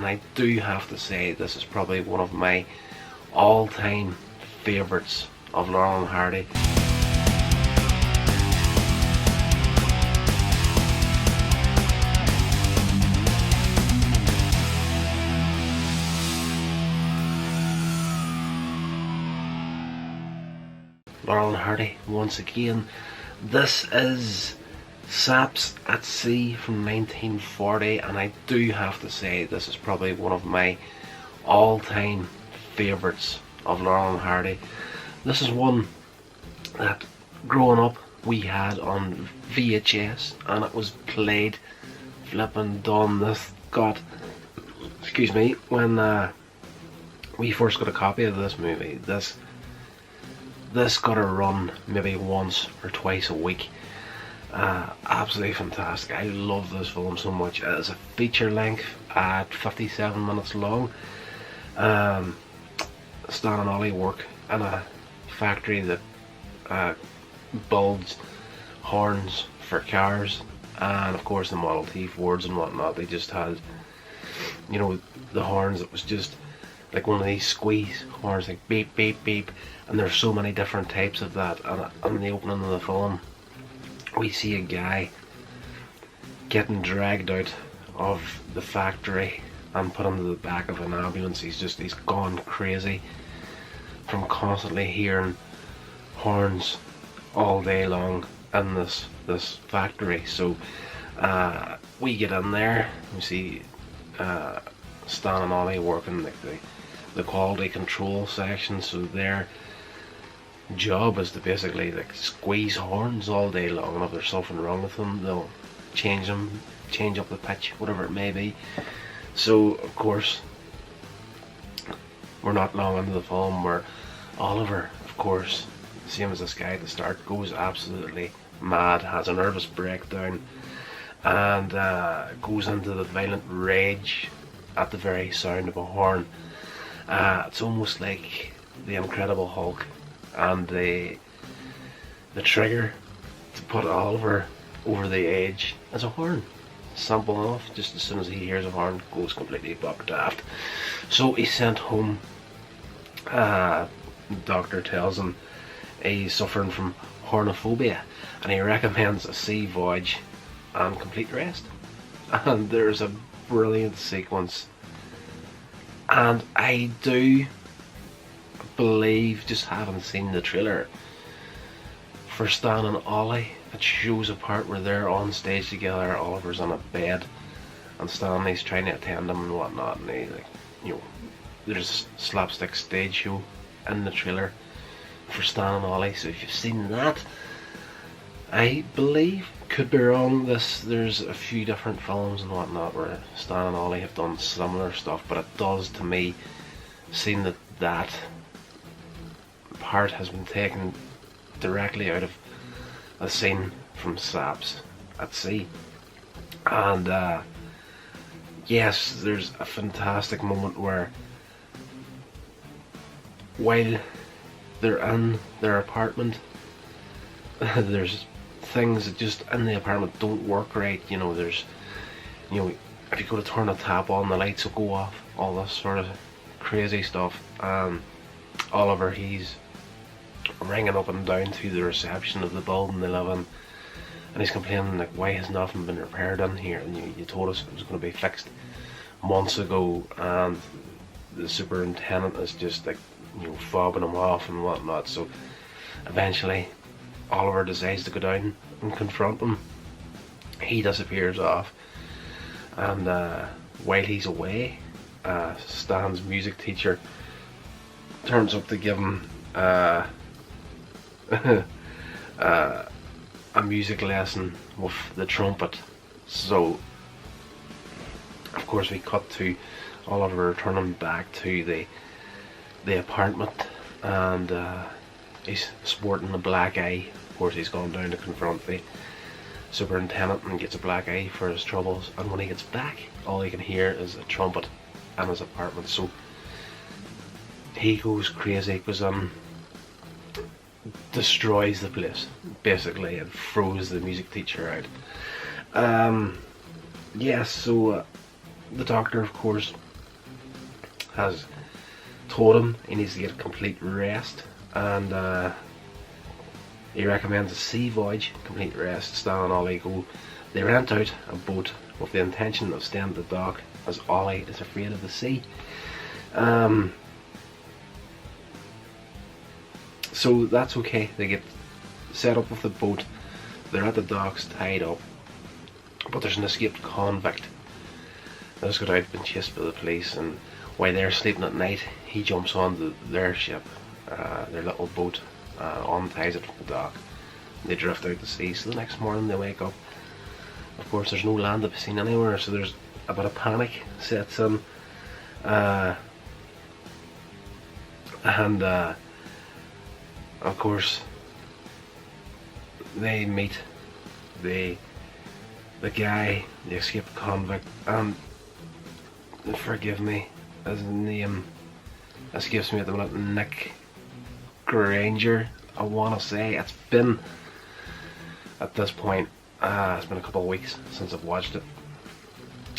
And I do have to say, this is probably one of my all-time favourites of Laurel and Hardy. Laurel and Hardy, once again. This is Saps at Sea from 1940, and I do have to say, this is probably one of my all-time favourites of Laurel and Hardy. This is one that growing up we had on VHS, and it was played flipping done. This got, excuse me, when we first got a copy of this movie, this got a run maybe once or twice a week. Absolutely fantastic. I love this film so much. It's a feature length at 57 minutes long. Stan and Ollie work in a factory that builds horns for cars, and of course the Model T Fords and whatnot. They just had, you know, the horns that was just like one of these squeeze horns, like beep beep beep, and there's so many different types of that. And in the opening of the film we see a guy getting dragged out of the factory and put into the back of an ambulance. He's gone crazy from constantly hearing horns all day long in this factory. So we get in there, we see Stan and Ollie working like the quality control section. So their job is to basically like squeeze horns all day long, and if there's something wrong with them they'll change them, change up the pitch, whatever it may be. So of course we're not long into the film where Oliver, of course, same as this guy at the start, goes absolutely mad, has a nervous breakdown, and goes into the violent rage at the very sound of a horn. It's almost like the Incredible Hulk, and the trigger to put Oliver over the edge is a horn. Simple enough. Just as soon as he hears a horn, goes completely buck daft. So he's sent home. The doctor tells him he's suffering from hornophobia, and he recommends a sea voyage and complete rest. And there's a brilliant sequence, and I do believe, just having seen the trailer for Stan and Ollie, it shows a part where they're on stage together. Oliver's on a bed and Stanley's trying to attend him and whatnot, and they, like, you know, there's a slapstick stage show in the trailer for Stan and Ollie. So if you've seen that, I believe, could be wrong, there's a few different films and whatnot where Stan and Ollie have done similar stuff, but it does to me seem that part has been taken directly out of a scene from Saps at Sea. And yes, there's a fantastic moment where while they're in their apartment, there's things that just in the apartment don't work right. You know, there's, you know, if you go to turn a tap on, the lights will go off, all this sort of crazy stuff. Oliver, he's ringing up and down to the reception of the building they live in, and he's complaining like, why has nothing been repaired in here, and you told us it was going to be fixed months ago. And the superintendent is just like, you know, fobbing him off and whatnot. So eventually Oliver decides to go down and confront him. He disappears off, and while he's away, Stan's music teacher turns up to give him a music lesson with the trumpet. So of course we cut to Oliver returning back to the apartment, and he's sporting a black eye. Of course he's gone down to confront the superintendent and gets a black eye for his troubles, and when he gets back all he can hear is a trumpet in his apartment. So he goes crazy, goes in, destroys the place basically, and throws the music teacher out. Yes, so the doctor of course has told him he needs to get complete rest, and he recommends a sea voyage, complete rest. Stan and Ollie go. They rent out a boat with the intention of staying at the dock, as Ollie is afraid of the sea. So that's okay. They get set up with the boat. They're at the docks, tied up. But there's an escaped convict that's got out, been chased by the police, and while they're sleeping at night, he jumps onto their ship, their little boat, unties it from the dock. They drift out to sea. So the next morning they wake up. Of course, there's no land to be seen anywhere, so there's a bit of panic sets in, and of course they meet the guy, the escaped convict, and forgive me, his name escapes me at the minute. Nick Granger, I want to say. It's been, at this point, it's been a couple of weeks since I've watched it,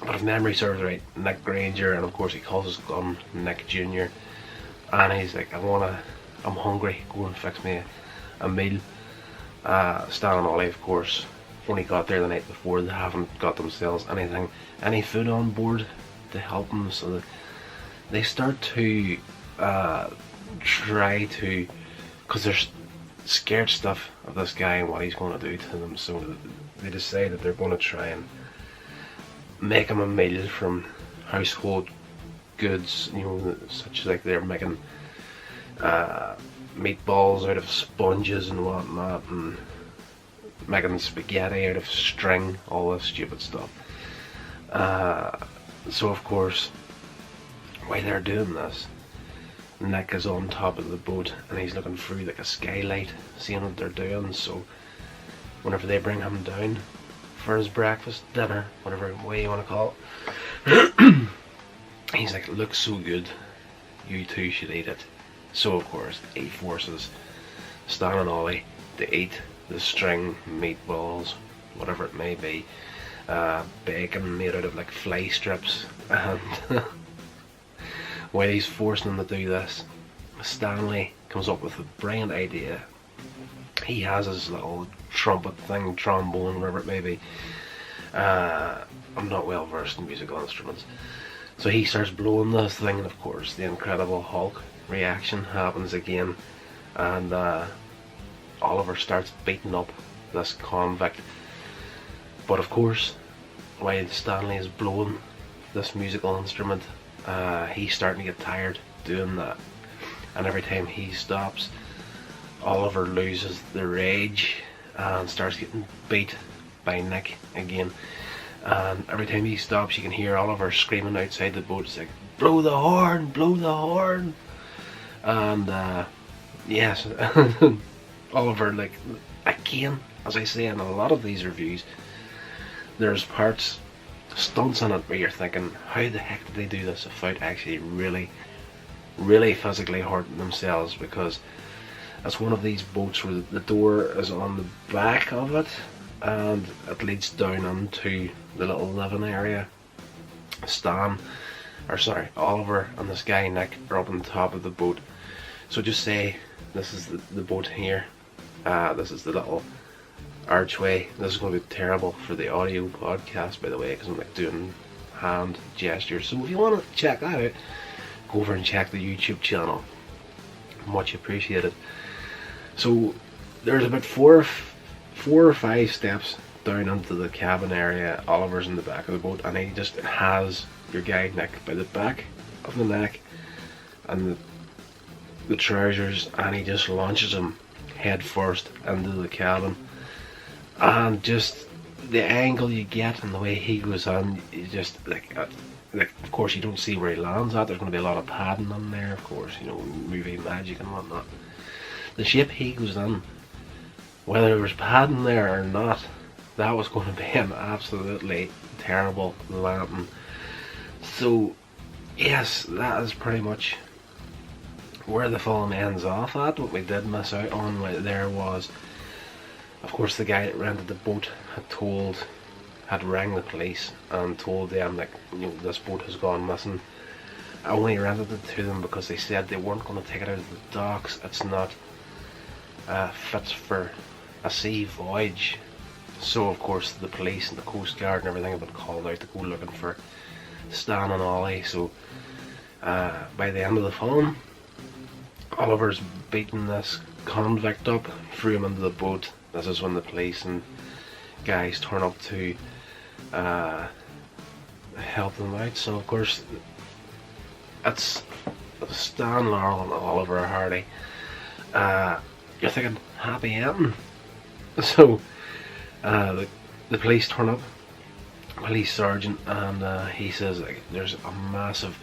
but if memory serves right, Nick Granger, and of course he calls his gun Nick Jr. And he's like, I'm hungry, go and fix me a meal. Stan and Ollie, of course, only got there the night before. They haven't got themselves any food on board to help them, so they start to try to, because they're scared stuff of this guy and what he's going to do to them, so they decide that they're going to try and make him a meal from household goods, you know, such as like they're making meatballs out of sponges and whatnot, and making spaghetti out of string, all this stupid stuff. So of course, while they're doing this, Nick is on top of the boat and he's looking through like a skylight, seeing what they're doing. So whenever they bring him down for his breakfast, dinner, whatever way you want to call it, he's like, it looks so good, you two should eat it. So of course he forces Stan and Ollie to eat the string meatballs, whatever it may be, bacon made out of like fly strips, and while he's forcing them to do this, Stanley comes up with a brilliant idea. He has his little trumpet thing, trombone, whatever it may be. I'm not well versed in musical instruments, so he starts blowing this thing, and of course the Incredible Hulk reaction happens again, and Oliver starts beating up this convict. But of course, while Stanley is blowing this musical instrument, he's starting to get tired doing that, and every time he stops, Oliver loses the rage and starts getting beat by Nick again. And every time he stops, you can hear Oliver screaming outside the boat. It's like, blow the horn, blow the horn. And yes, Oliver, like, again, as I say in a lot of these reviews, there's parts, stunts in it where you're thinking, how the heck did they do this without actually really physically hurting themselves? Because it's one of these boats where the door is on the back of it and it leads down into the little living area. Oliver and this guy Nick are up on top of the boat. So just say this is the boat here, this is the little archway. This is going to be terrible for the audio podcast, by the way, because I'm like doing hand gestures. So if you want to check that out, go over and check the YouTube channel, much appreciated. So there's about four or five steps down into the cabin area. Oliver's in the back of the boat, and he just has your guy Nick by the back of the neck and the trousers, and he just launches him head first into the cabin. And just the angle you get and the way he goes on, you just like of course you don't see where he lands at. There's going to be a lot of padding in there, of course, you know, movie magic and whatnot. The shape he goes in, whether there was padding there or not, that was going to be an absolutely terrible landing. So yes, that is pretty much where the film ends off at. What we did miss out on there was, of course, the guy that rented the boat had rang the police and told them, like, you know, this boat has gone missing, I only rented it to them because they said they weren't going to take it out of the docks. It's not fit for a sea voyage. So of course the police and the Coast Guard and everything have been called out to go looking for Stan and Ollie. So by the end of the film, Oliver's beating this convict up, threw him into the boat. This is when the police and guys turn up to help them out. So of course it's Stan, Laurel and Oliver Hardy. You're thinking happy ending. So the police turn up, police sergeant, and he says like, there's a massive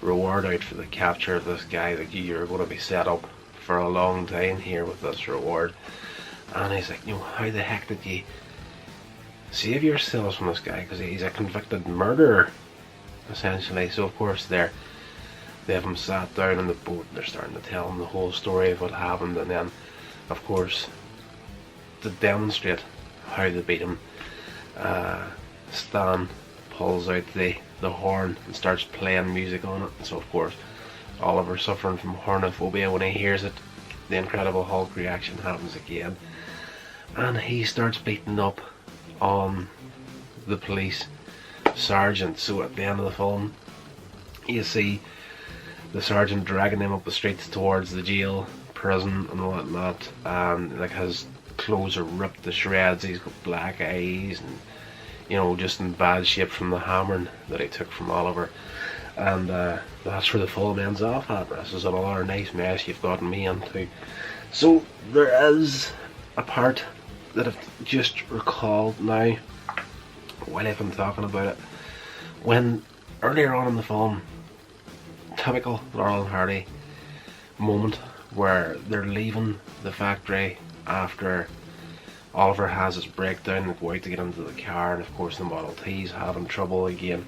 reward out for the capture of this guy. Like, you're going to be set up for a long time here with this reward. And he's like, how the heck did you save yourselves from this guy? Because he's a convicted murderer, essentially. So of course they have him sat down in the boat and they're starting to tell him the whole story of what happened. And then of course, to demonstrate how they beat him, Stan pulls out the horn and starts playing music on it. So of course Oliver, suffering from hornophobia, when he hears it, the Incredible Hulk reaction happens again, and he starts beating up on the police sergeant. So at the end of the film you see the sergeant dragging him up the streets towards the jail, prison and whatnot, and like his clothes are ripped to shreds, he's got black eyes and just in bad shape from the hammering that he took from Oliver. And that's where the film ends off at. This is another nice mess you've gotten me into. So there is a part that I've just recalled now while I've been talking about it, when earlier on in the film, typical Laurel and Hardy moment where they're leaving the factory after Oliver has his breakdown, they go out to get into the car, and of course the Model T's having trouble again,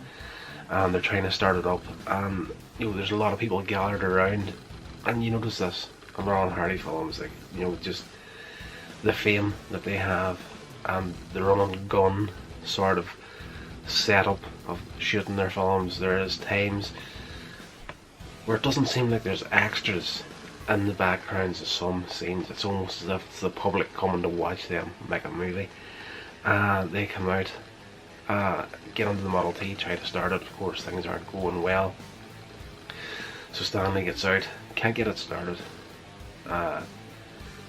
and they're trying to start it up, and there's a lot of people gathered around, and you notice this in Laurel and Hardy films, like just the fame that they have and the run and gun sort of setup of shooting their films. There is times where it doesn't seem like there's extras in the backgrounds of some scenes. It's almost as if it's the public coming to watch them make a movie. They come out, get into the Model T, try to start it. Of course things aren't going well, so Stanley gets out, can't get it started,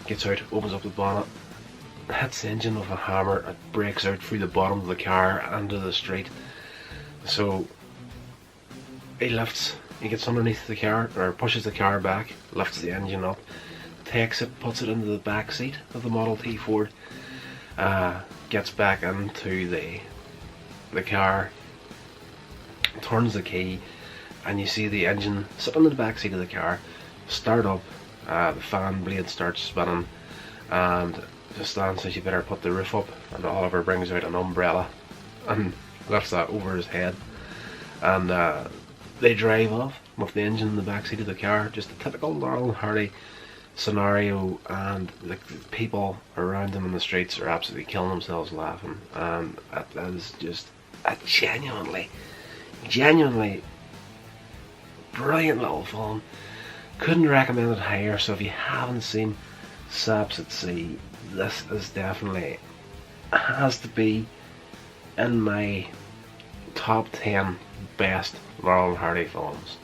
gets out, opens up the bonnet, hits the engine with a hammer, it breaks out through the bottom of the car into the street. So he gets underneath the car, or pushes the car back, lifts the engine up, takes it, puts it into the back seat of the Model T Ford, gets back into the car, turns the key, and you see the engine sitting in the back seat of the car, start up, the fan blade starts spinning, and Stan says you better put the roof up, and Oliver brings out an umbrella and lifts that over his head, and they drive off with the engine in the backseat of the car. Just a typical Laurel and Hardy scenario, and the people around them in the streets are absolutely killing themselves laughing, and that is just a genuinely brilliant little film. Couldn't recommend it higher. So if you haven't seen Saps at Sea, this is definitely, has to be in my top 10 best Laurel and Hardy films.